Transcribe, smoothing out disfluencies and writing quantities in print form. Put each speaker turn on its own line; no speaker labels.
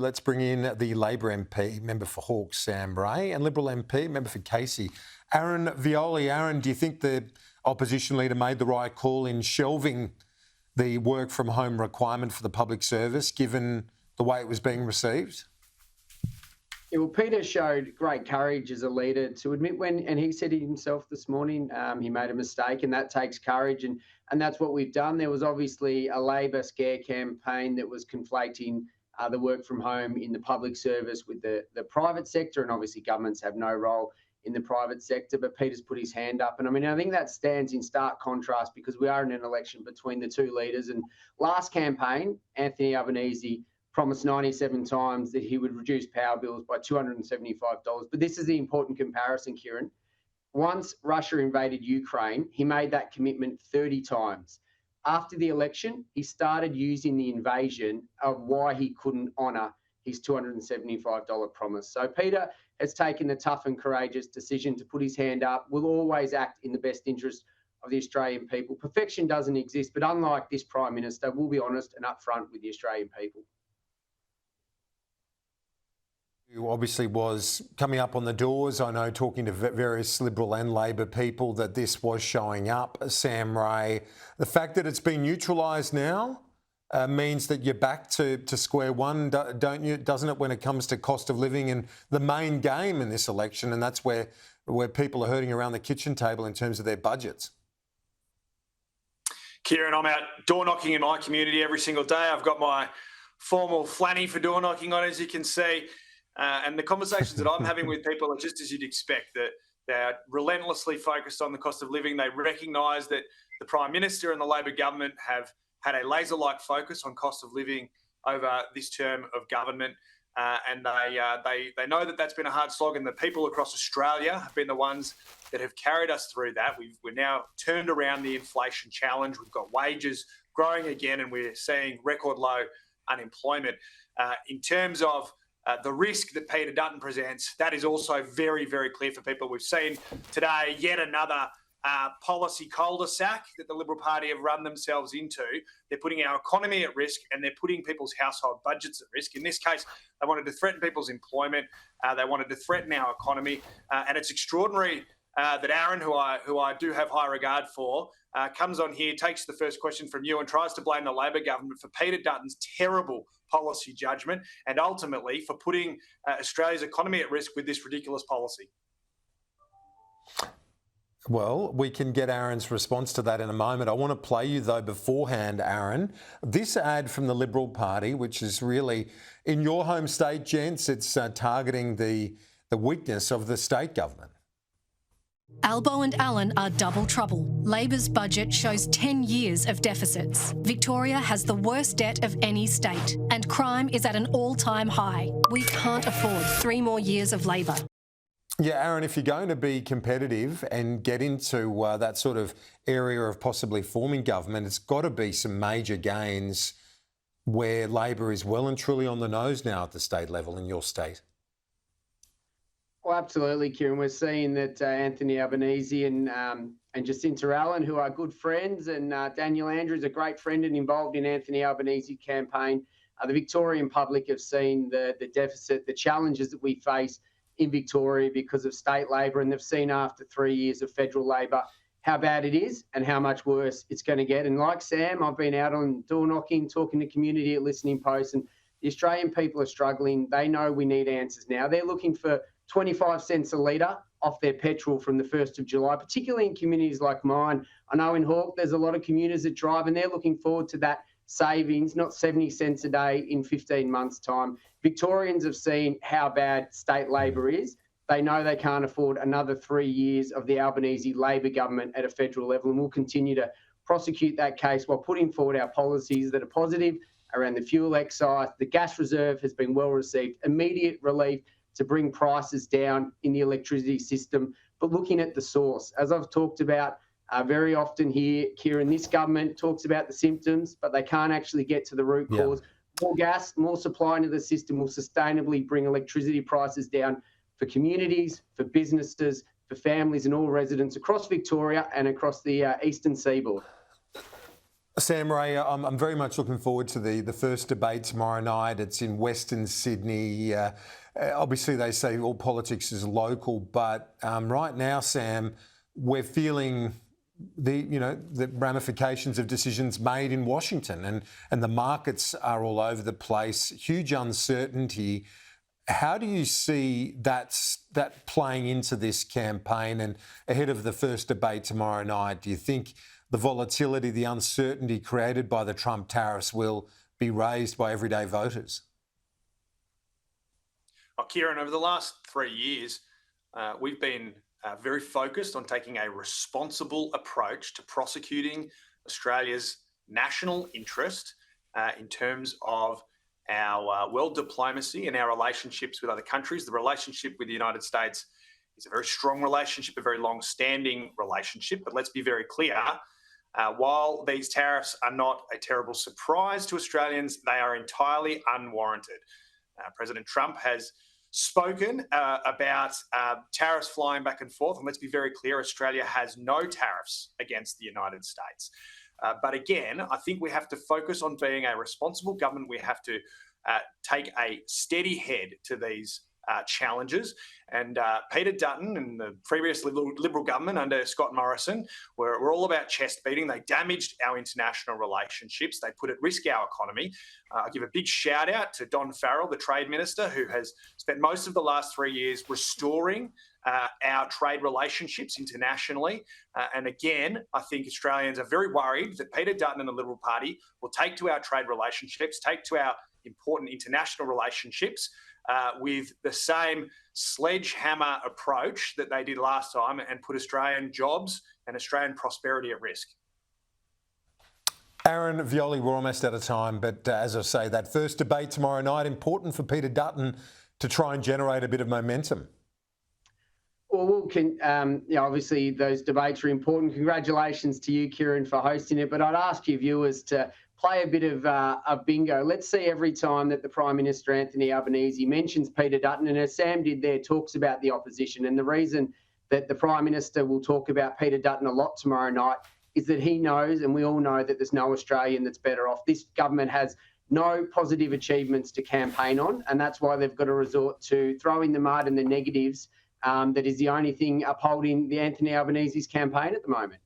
Let's bring in the Labor MP, member for Hawke's, Sam Ray, and Liberal MP, member for Casey, Aaron Violi. Aaron, do you think the opposition leader made the right call in shelving the work from home requirement for the public service, given the way it was being received?
Yeah, well, Peter showed great courage as a leader to admit and he said it himself this morning, he made a mistake, and that takes courage, and that's what we've done. There was obviously a Labor scare campaign that was conflating the work from home in the public service with the private sector, and obviously governments have no role in the private sector, but Peter's put his hand up. And I mean, I think that stands in stark contrast because we are in an election between the two leaders. And last campaign, Anthony Albanese promised 97 times that he would reduce power bills by $275. But this is the important comparison, Kieran. Once Russia invaded Ukraine, he made that commitment 30 times. After the election, he started using the invasion of why he couldn't honour his $275 promise. So Peter has taken the tough and courageous decision to put his hand up. Will always act in the best interest of the Australian people. Perfection doesn't exist, but unlike this Prime Minister, we'll be honest and upfront with the Australian people.
Who obviously was coming up on the doors, I know, talking to various Liberal and Labor people, that this was showing up. Sam Ray, the fact that it's been neutralised now means that you're back to square one, don't you? Doesn't it, when it comes to cost of living and the main game in this election? And that's where people are hurting around the kitchen table in terms of their budgets.
Kieran, I'm out door knocking in my community every single day. I've got my formal flanny for door knocking on, as you can see. And the conversations that I'm having with people are just as you'd expect, that they're relentlessly focused on the cost of living. They recognise that the Prime Minister and the Labor government have had a laser-like focus on cost of living over this term of government. And they know that that's been a hard slog, and the people across Australia have been the ones that have carried us through that. We're now turned around the inflation challenge. We've got wages growing again, and we're seeing record low unemployment. In terms of the risk that Peter Dutton presents, that is also very, very clear for people. We've seen today yet another policy cul-de-sac that the Liberal Party have run themselves into. They're putting our economy at risk, and they're putting people's household budgets at risk. In this case, they wanted to threaten people's employment. They wanted to threaten our economy. And it's extraordinary that Aaron, who I do have high regard for, comes on here, takes the first question from you and tries to blame the Labor government for Peter Dutton's terrible policy judgment and ultimately for putting Australia's economy at risk with this ridiculous policy.
Well, we can get Aaron's response to that in a moment. I want to play you, though, beforehand, Aaron, this ad from the Liberal Party, which is really, in your home state, gents, it's targeting the weakness of the state government.
Albo and Allen are double trouble. Labor's budget shows 10 years of deficits. Victoria has the worst debt of any state, and crime is at an all-time high. We can't afford 3 more years of Labor.
Yeah, Aaron, if you're going to be competitive and get into that sort of area of possibly forming government, it's got to be some major gains where Labor is well and truly on the nose now at the state level in your state.
Well, absolutely, Kieran. We're seeing that Anthony Albanese and Jacinta Allen, who are good friends, and Daniel Andrews, a great friend and involved in Anthony Albanese's campaign. The Victorian public have seen the deficit, the challenges that we face in Victoria because of state Labor, and they've seen after 3 years of federal Labor how bad it is and how much worse it's going to get. And like Sam, I've been out on door knocking, talking to community at listening posts, and the Australian people are struggling. They know we need answers now. They're looking for 25 cents a litre off their petrol from the 1st of July, particularly in communities like mine. I know in Hawke there's a lot of commuters that drive, and they're looking forward to that savings, not 70 cents a day in 15 months' time. Victorians have seen how bad state Labor is. They know they can't afford another 3 years of the Albanese Labor government at a federal level, and we'll continue to prosecute that case while putting forward our policies that are positive around the fuel excise. The gas reserve has been well received, immediate relief to bring prices down in the electricity system, but looking at the source. As I've talked about very often here, Kieran, this government talks about the symptoms, but they can't actually get to the root cause. More gas, more supply into the system will sustainably bring electricity prices down for communities, for businesses, for families and all residents across Victoria and across the eastern seaboard.
Sam Ray, I'm very much looking forward to the first debate tomorrow night. It's in Western Sydney. Obviously, they say all politics is local, but right now, Sam, we're feeling the ramifications of decisions made in Washington, and the markets are all over the place. Huge uncertainty. How do you see that playing into this campaign and ahead of the first debate tomorrow night? Do you think the volatility, the uncertainty created by the Trump tariffs will be raised by everyday voters?
Well, Kieran, over the last 3 years, we've been very focused on taking a responsible approach to prosecuting Australia's national interest in terms of our world diplomacy and our relationships with other countries. The relationship with the United States is a very strong relationship, a very long-standing relationship. But let's be very clear, while these tariffs are not a terrible surprise to Australians, they are entirely unwarranted. President Trump has spoken about tariffs flying back and forth. And let's be very clear, Australia has no tariffs against the United States. But again, I think we have to focus on being a responsible government. We have to take a steady head to these challenges. And Peter Dutton and the previous Liberal government under Scott Morrison were all about chest beating. They damaged our international relationships. They put at risk our economy. I give a big shout out to Don Farrell, the Trade Minister, who has spent most of the last 3 years restoring our trade relationships internationally. And again, I think Australians are very worried that Peter Dutton and the Liberal Party will take to our trade relationships, take to our important international relationships with the same sledgehammer approach that they did last time and put Australian jobs and Australian prosperity at risk.
Aaron Violi, we're almost out of time, but as I say, that first debate tomorrow night, important for Peter Dutton to try and generate a bit of momentum.
Well, obviously those debates are important. Congratulations to you, Kieran, for hosting it. But I'd ask your viewers to play a bit of bingo. Let's see every time that the Prime Minister, Anthony Albanese, mentions Peter Dutton, and as Sam did there, talks about the opposition. And the reason that the Prime Minister will talk about Peter Dutton a lot tomorrow night is that he knows, and we all know, that there's no Australian that's better off. This government has no positive achievements to campaign on, and that's why they've got to resort to throwing the mud and the negatives. That is the only thing upholding the Anthony Albanese's campaign at the moment.